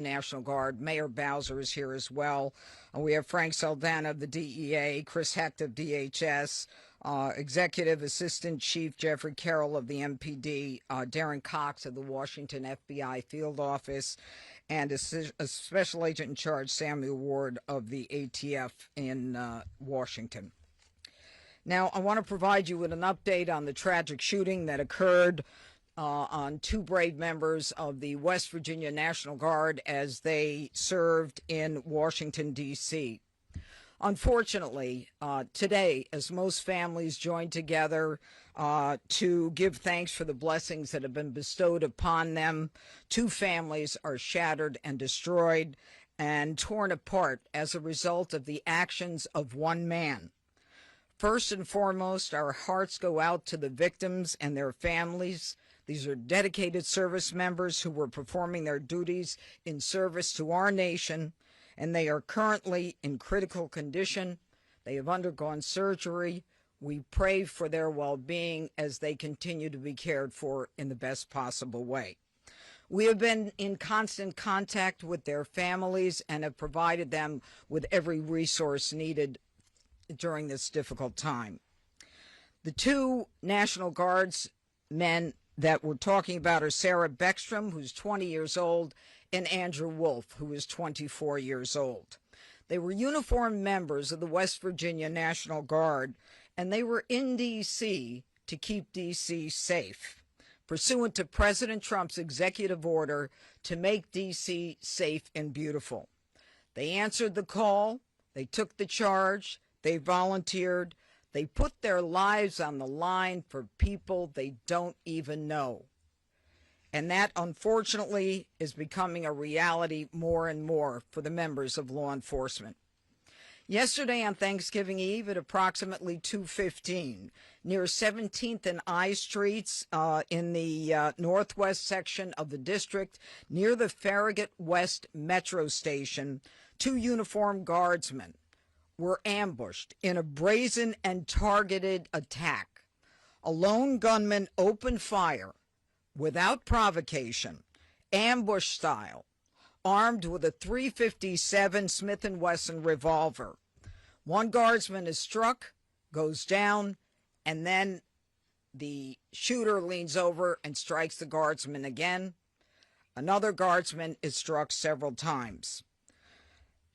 National Guard. Mayor Bowser is here as well. We have Frank Saldana of the DEA, Chris Hecht of DHS, Executive Assistant Chief Jeffrey Carroll of the MPD, Darren Cox of the Washington FBI Field Office, and a Special Agent in Charge, Samuel Ward of the ATF in Washington. Now, I want to provide you with an update on the tragic shooting that occurred on two brave members of the West Virginia National Guard as they served in Washington, D.C. Unfortunately, today, as most families join together to give thanks for the blessings that have been bestowed upon them, two families are shattered and destroyed and torn apart as a result of the actions of one man. First and foremost, our hearts go out to the victims and their families. These are dedicated service members who were performing their duties in service to our nation, and they are currently in critical condition. They have undergone surgery. We pray for their well-being as they continue to be cared for in the best possible way. We have been in constant contact with their families and have provided them with every resource needed during this difficult time. The two National Guardsmen that we're talking about are Sarah Beckstrom, who's 20 years old, and Andrew Wolf, who is 24 years old. They were uniformed members of the West Virginia National Guard, and they were in D.C. to keep D.C. safe, pursuant to President Trump's executive order to make D.C. safe and beautiful. They answered the call, they took the charge, they volunteered, they put their lives on the line for people they don't even know. And that, unfortunately, is becoming a reality more and more for the members of law enforcement. Yesterday on Thanksgiving Eve at approximately 2:15, near 17th and I Streets in the northwest section of the district, near the Farragut West Metro Station, two uniformed guardsmen were ambushed in a brazen and targeted attack. A lone gunman opened fire without provocation, ambush style, armed with a .357 Smith & Wesson revolver. One guardsman is struck, goes down, and then the shooter leans over and strikes the guardsman again. Another guardsman is struck several times.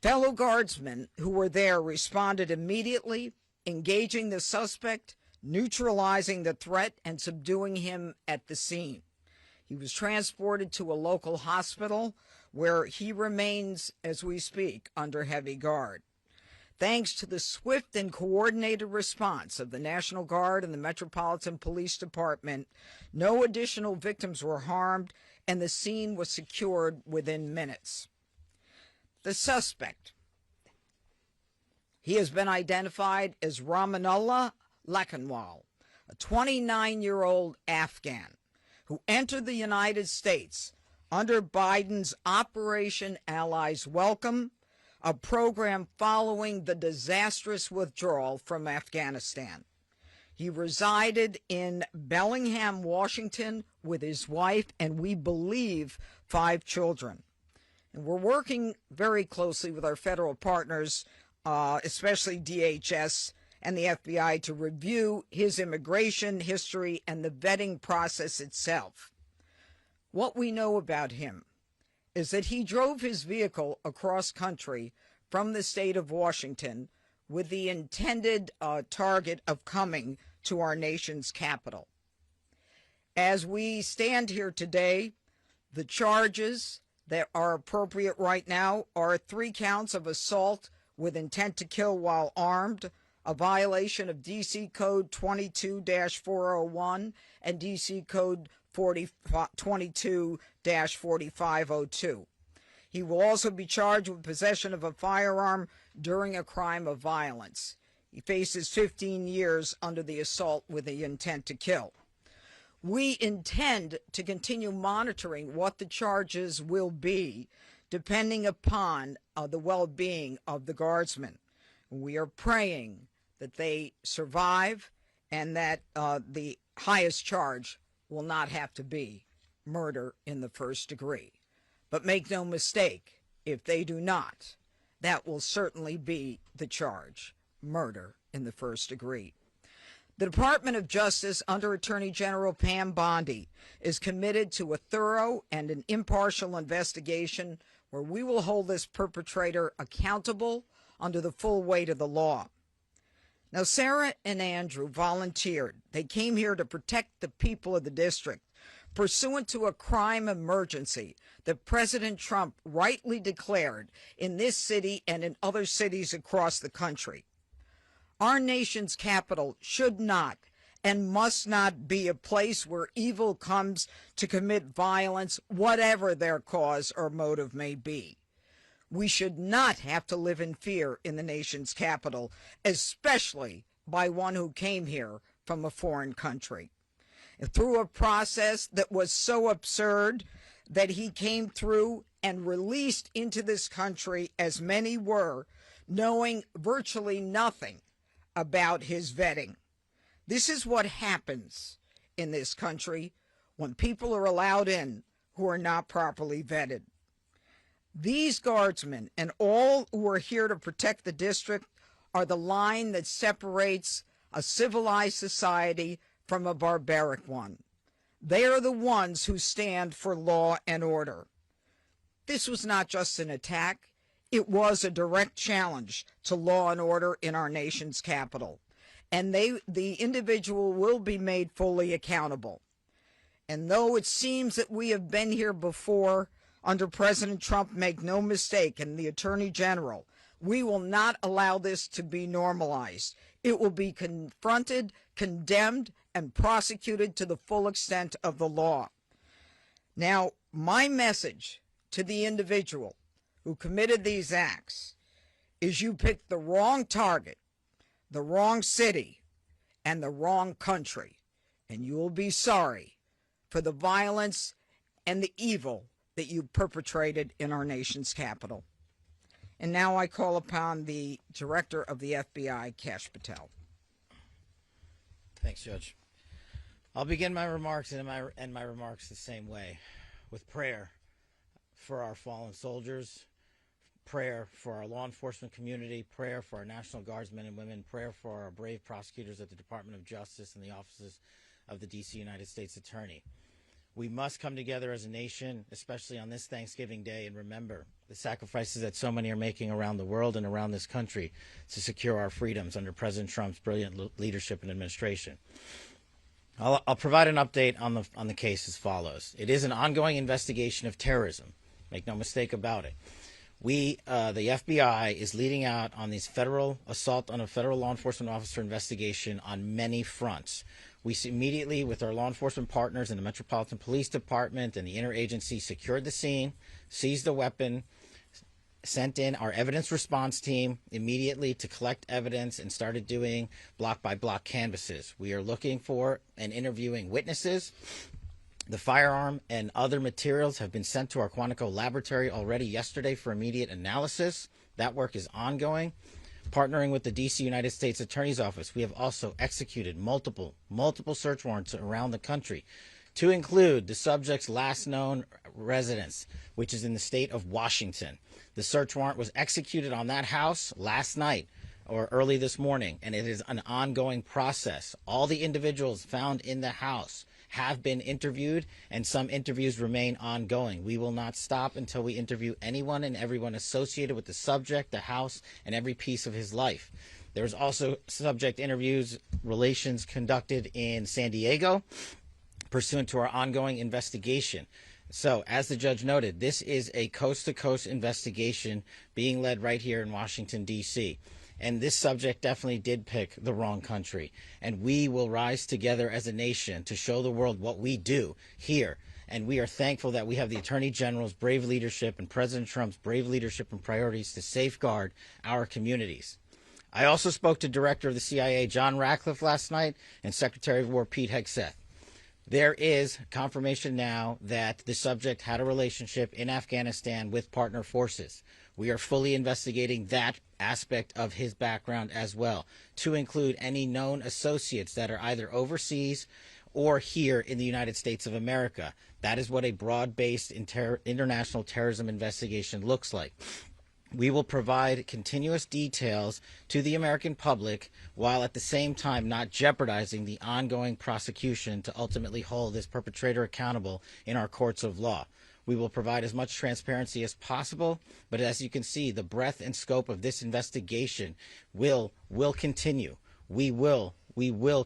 Fellow guardsmen who were there responded immediately, engaging the suspect, neutralizing the threat, and subduing him at the scene. He was transported to a local hospital where he remains, as we speak, under heavy guard. Thanks to the swift and coordinated response of the National Guard and the Metropolitan Police Department, no additional victims were harmed, and the scene was secured within minutes. The suspect, he has been identified as Ramanullah Lakhanwal, a 29-year-old Afghan who entered the United States under Biden's Operation Allies Welcome, a program following the disastrous withdrawal from Afghanistan. He resided in Bellingham, Washington, with his wife and, we believe, 5 children. And we're working very closely with our federal partners, especially DHS and the FBI, to review his immigration history and the vetting process itself. What we know about him is that he drove his vehicle across country from the state of Washington with the intended target of coming to our nation's capital. As we stand here today, the charges that are appropriate right now are 3 counts of assault with intent to kill while armed, a violation of D.C. Code 22-401 and D.C. Code 22-4502. He will also be charged with possession of a firearm during a crime of violence. He faces 15 years under the assault with the intent to kill. We intend to continue monitoring what the charges will be, depending upon the well-being of the guardsmen. We are praying that they survive and that the highest charge will not have to be murder in the first degree. But make no mistake, if they do not, that will certainly be the charge: murder in the first degree. The Department of Justice, under Attorney General Pam Bondi, is committed to a thorough and an impartial investigation where we will hold this perpetrator accountable under the full weight of the law. Now, Sarah and Andrew volunteered. They came here to protect the people of the district, pursuant to a crime emergency that President Trump rightly declared in this city and in other cities across the country. Our nation's capital should not and must not be a place where evil comes to commit violence, whatever their cause or motive may be. We should not have to live in fear in the nation's capital, especially by one who came here from a foreign country. And through a process that was so absurd that he came through and released into this country, as many were, knowing virtually nothing about his vetting. This is what happens in this country when people are allowed in who are not properly vetted. These guardsmen and all who are here to protect the district are the line that separates a civilized society from a barbaric one. They are the ones who stand for law and order. This was not just an attack. It was a direct challenge to law and order in our nation's capital. And the individual will be made fully accountable. And though it seems that we have been here before under President Trump, make no mistake, and the Attorney General, we will not allow this to be normalized. It will be confronted, condemned, and prosecuted to the full extent of the law. Now, my message to the individual who committed these acts is: you picked the wrong target, the wrong city, and the wrong country, and you will be sorry for the violence and the evil that you perpetrated in our nation's capital. And now I call upon the Director of the FBI, Kash Patel. Thanks, Judge. I'll begin my remarks and my remarks the same way, with prayer for our fallen soldiers, prayer for our law enforcement community, prayer for our National Guardsmen and women, prayer for our brave prosecutors at the Department of Justice and the offices of the D.C. United States Attorney. We must come together as a nation, especially on this Thanksgiving Day, and remember the sacrifices that so many are making around the world and around this country to secure our freedoms under President Trump's brilliant leadership and administration. I'll provide an update on the case as follows. It is an ongoing investigation of terrorism. Make no mistake about it. The FBI is leading out on these federal assault on a federal law enforcement officer investigation on many fronts. We immediately, with our law enforcement partners in the Metropolitan Police Department and the interagency, secured the scene, seized the weapon, sent in our evidence response team immediately to collect evidence, and started doing block-by-block canvasses. We are looking for and interviewing witnesses. The firearm and other materials have been sent to our Quantico laboratory already yesterday for immediate analysis. That work is ongoing. Partnering with the D.C. United States Attorney's Office, we have also executed multiple search warrants around the country, to include the subject's last known residence, which is in the state of Washington. The search warrant was executed on that house last night or early this morning, and it is an ongoing process. All the individuals found in the house have been interviewed, and some interviews remain ongoing. We will not stop until we interview anyone and everyone associated with the subject, the house, and every piece of his life. There's also subject interviews relations conducted in San Diego pursuant to our ongoing investigation. So, as the judge noted, this is a coast-to-coast investigation being led right here in Washington, D.C., and this subject definitely did pick the wrong country. And we will rise together as a nation to show the world what we do here. And we are thankful that we have the Attorney General's brave leadership and President Trump's brave leadership and priorities to safeguard our communities. I also spoke to Director of the CIA, John Ratcliffe, last night, and Secretary of War, Pete Hegseth. There is confirmation now that the subject had a relationship in Afghanistan with partner forces. We are fully investigating that aspect of his background as well, to include any known associates that are either overseas or here in the United States of America. That is what a broad-based international terrorism investigation looks like. We will provide continuous details to the American public while at the same time not jeopardizing the ongoing prosecution to ultimately hold this perpetrator accountable in our courts of law. We will provide as much transparency as possible, but as you can see, the breadth and scope of this investigation will continue. We will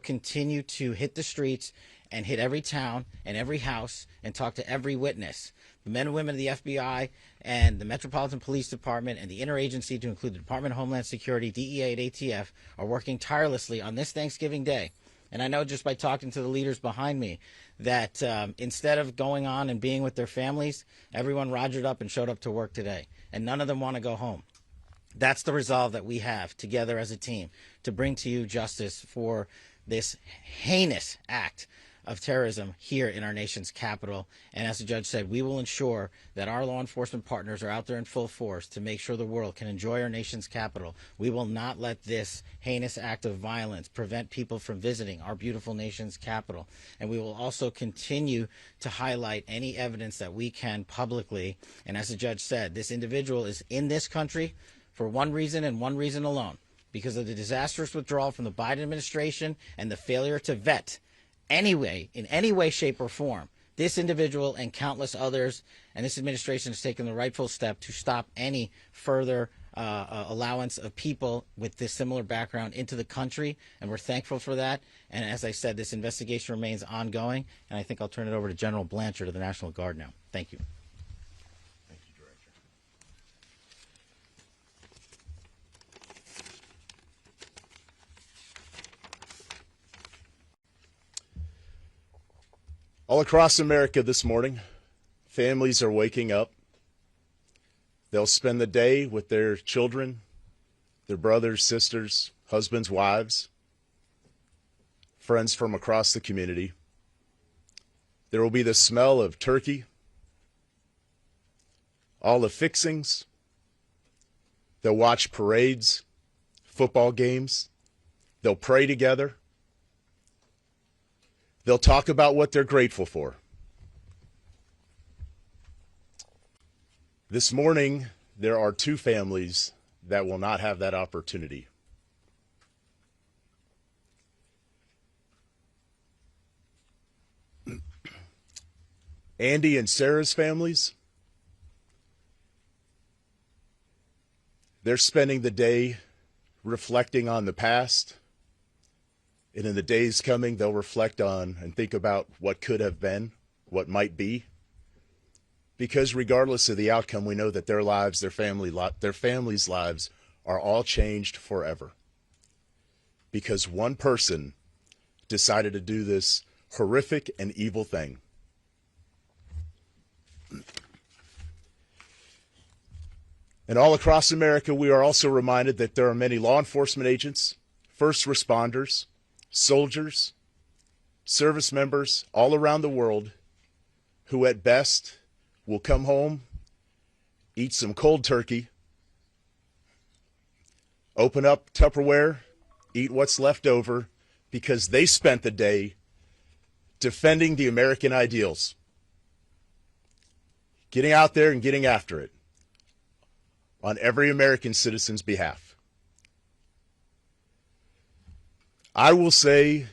continue to hit the streets and hit every town and every house and talk to every witness. The men and women of the FBI and the Metropolitan Police Department and the interagency, to include the Department of Homeland Security, DEA, and ATF, are working tirelessly on this Thanksgiving Day. And I know just by talking to the leaders behind me that instead of going on and being with their families, everyone rogered up and showed up to work today. And none of them want to go home. That's the resolve that we have together as a team to bring to you justice for this heinous act of terrorism here in our nation's capital. And as the judge said, we will ensure that our law enforcement partners are out there in full force to make sure the world can enjoy our nation's capital. We will not let this heinous act of violence prevent people from visiting our beautiful nation's capital. And we will also continue to highlight any evidence that we can publicly. And as the judge said, this individual is in this country for one reason and one reason alone: because of the disastrous withdrawal from the Biden administration and the failure to vet anyway, in any way, shape, or form, this individual and countless others. And this administration has taken the rightful step to stop any further allowance of people with this similar background into the country, and we're thankful for that. And as I said, this investigation remains ongoing, and I think I'll turn it over to General Blanchard of the National Guard now. Thank you. Thank you, Director. All across America this morning, families are waking up. They'll spend the day with their children, their brothers, sisters, husbands, wives, friends from across the community. There will be the smell of turkey, all the fixings. They'll watch parades, football games. They'll pray together. They'll talk about what they're grateful for. This morning, there are two families that will not have that opportunity. Andy and Sarah's families, they're spending the day reflecting on the past. And in the days coming, they'll reflect on and think about what could have been, what might be. Because regardless of the outcome, we know that their lives, their families' lives are all changed forever. Because one person decided to do this horrific and evil thing. And all across America, we are also reminded that there are many law enforcement agents, first responders, soldiers, service members all around the world who at best will come home, eat some cold turkey, open up Tupperware, eat what's left over, because they spent the day defending the American ideals, getting out there and getting after it on every American citizen's behalf. I will say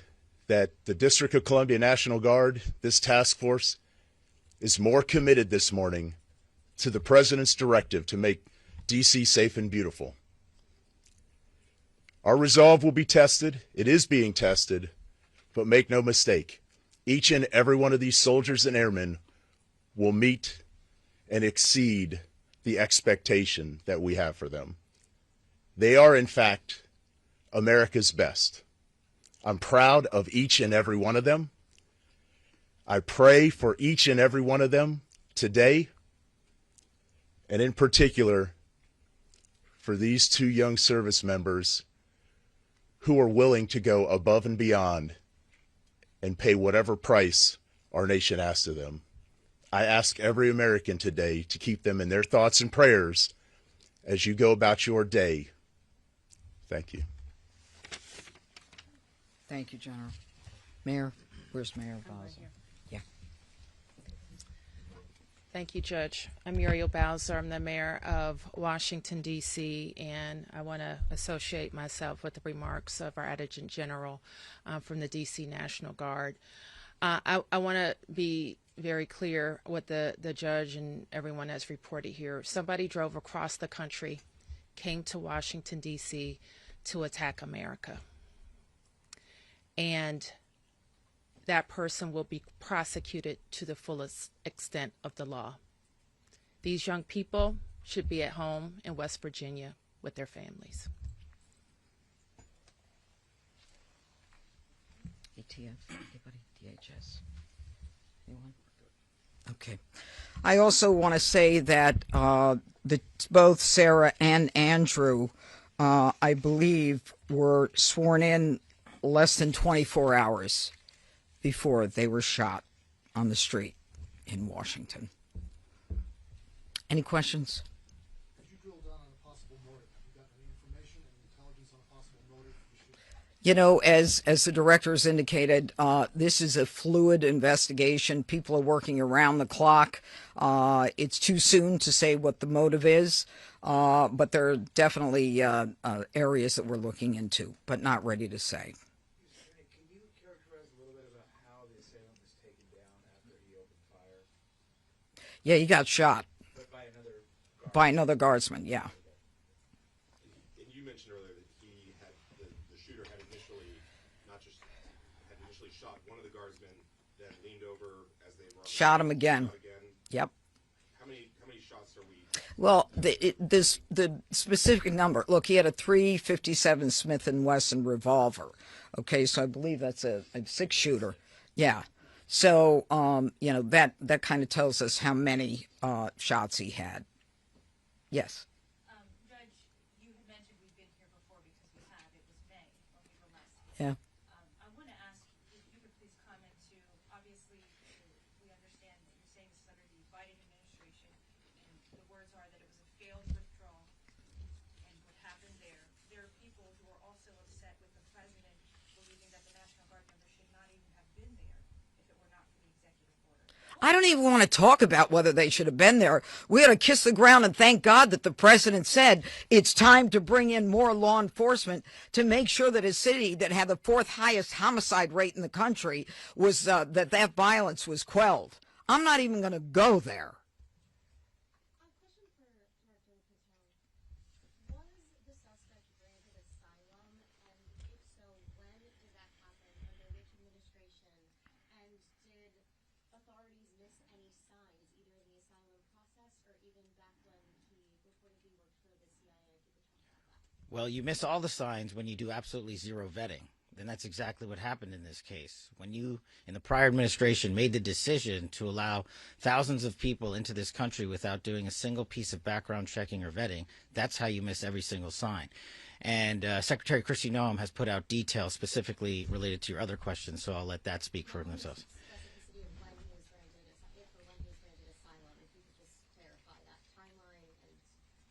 that the District of Columbia National Guard, this task force, is more committed this morning to the President's directive to make D.C. safe and beautiful. Our resolve will be tested. It is being tested, but make no mistake, each and every one of these soldiers and airmen will meet and exceed the expectation that we have for them. They are, in fact, America's best. I'm proud of each and every one of them. I pray for each and every one of them today, and in particular for these two young service members who are willing to go above and beyond and pay whatever price our nation asks of them. I ask every American today to keep them in their thoughts and prayers as you go about your day. Thank you. Thank you, General. Mayor. Where's Mayor Bowser? Yeah. Thank you, Judge. I'm Muriel Bowser. I'm the mayor of Washington, D.C., and I want to associate myself with the remarks of our Adjutant General from the D.C. National Guard. I want to be very clear what the judge and everyone has reported here. Somebody drove across the country, came to Washington, D.C. to attack America. And that person will be prosecuted to the fullest extent of the law. These young people should be at home in West Virginia with their families. ATF, anybody? DHS? Anyone? Okay. I also want to say that both Sarah and Andrew, I believe, were sworn in less than 24 hours before they were shot on the street in Washington. Any questions? Could you drill down on a possible motive? Have you got any information and intelligence on a possible motive? You know, as the directors indicated, this is a fluid investigation. People are working around the clock. It's too soon to say what the motive is, but there are definitely areas that we're looking into, but not ready to say. Can you characterize a little bit about how the assailant was taken down after he opened fire? Yeah, he got shot But by another guard? by another guardsman, yeah. And you mentioned earlier that he had the shooter had initially shot one of the guardsmen, then leaned over as they were Shot him again. Yep. How many shots are we? Well, the specific number. Look, he had a .357 Smith & Wesson revolver. Okay, so I believe that's a 6-shooter. Yeah. So you know, that kind of tells us how many shots he had. Yes. Judge, you had mentioned we've been here before because we have. It was May when we were last Yeah. here. I want to ask if you could please comment to, obviously, we understand that you're saying this is under the Biden administration, and the words are that it was a failed withdrawal, and what happened there. There are people who are also upset with the president believing that the National Guard members should not even have been there if it were not for the executive order. I don't even want to talk about whether they should have been there. We ought to kiss the ground and thank God that the president said it's time to bring in more law enforcement to make sure that a city that had the 4th highest homicide rate in the country was that violence was quelled. I'm not even going to go there. A question for Director Patel. Was the suspect granted asylum, and if so, when did that happen, under which administration, and did authorities miss any signs, either in the asylum process or even back when he reportedly worked for the CIA? If you could talk about that. Well, you miss all the signs when you do absolutely zero vetting. And that's exactly what happened in this case. When you, in the prior administration, made the decision to allow thousands of people into this country without doing a single piece of background checking or vetting, that's how you miss every single sign. And Secretary Kristi Noem has put out details specifically related to your other questions, so I'll let that speak for themselves. Specificity of when he was granted, if or when he was granted asylum, if you could just clarify that timeline and.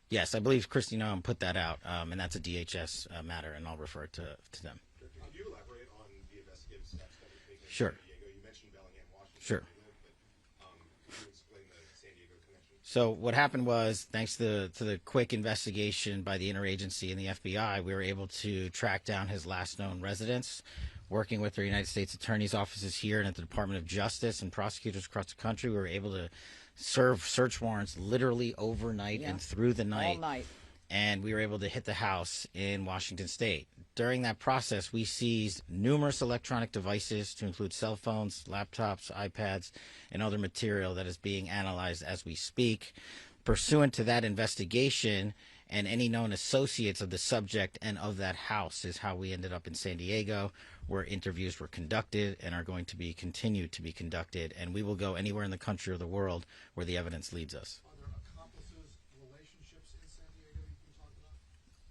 Yes, I believe Kristi Noem put that out, and that's a DHS matter, and I'll refer to them. Could you elaborate on the investigative steps that were taken Sure. in San Diego? You mentioned Bellingham, Washington. Sure. But could you explain the San Diego connection? So what happened was, thanks to the quick investigation by the interagency and the FBI, we were able to track down his last known residence, working with the United States Attorney's offices here and at the Department of Justice and prosecutors across the country. We were able to serve search warrants literally overnight and through the night. All night. And we were able to hit the house in Washington State. During that process, we seized numerous electronic devices to include cell phones, laptops, iPads, and other material that is being analyzed as we speak. Pursuant to that investigation and any known associates of the subject and of that house is how we ended up in San Diego, where interviews were conducted and are going to be continued to be conducted. And we will go anywhere in the country or the world where the evidence leads us. Are there accomplices, relationships in San Diego that you can talk about?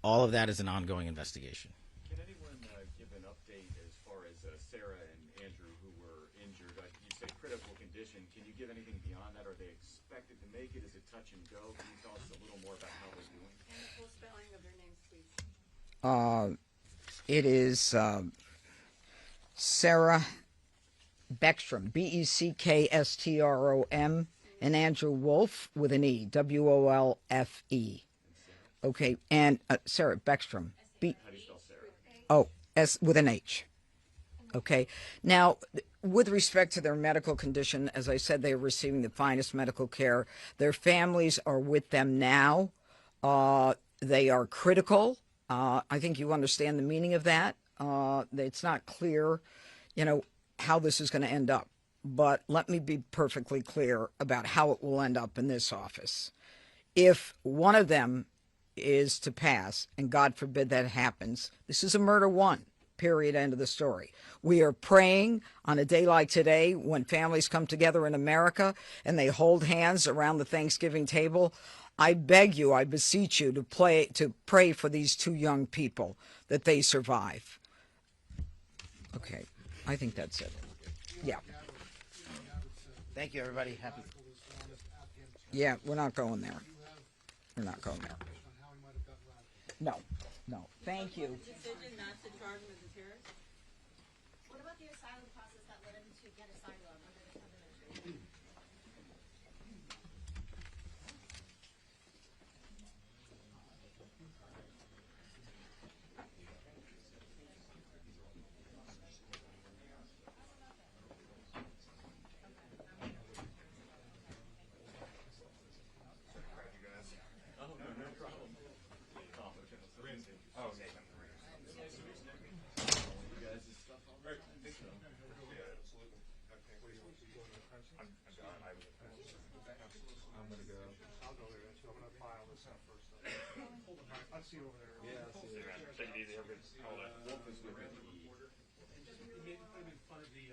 All of that is an ongoing investigation. Can anyone give an update as far as Sarah and Andrew, who were injured? You say critical condition. Can you give anything beyond that? Are they expected to make it? Is it touch and go? Can you tell us a little more about how they're doing? And the full spelling of their names, please. It is Sarah Beckstrom, Beckstrom, and Andrew Wolf with an E, Wolfe. Okay, and Sarah Beckstrom, S with an H. Okay, now with respect to their medical condition, as I said, they are receiving the finest medical care. Their families are with them now. They are critical. I think you understand the meaning of that. It's not clear, how this is going to end up. But let me be perfectly clear about how it will end up in this office. If one of them is to pass, and God forbid that happens, this is a murder one. Period. End of the story. We are praying on a day like today when families come together in America and they hold hands around the Thanksgiving table. I beg you, I beseech you to pray for these two young people that they survive. Okay, I think that's it. Yeah. Thank you, everybody. Happy. Yeah, we're not going there. We're not going there. No. Thank you. Decision not to charge him as a terrorist? What about the asylum process that led him to get asylum under the Trump administration? I'll see you over there. Yeah, I'll see you there. Take it easy. Have a good holiday. Just making fun of the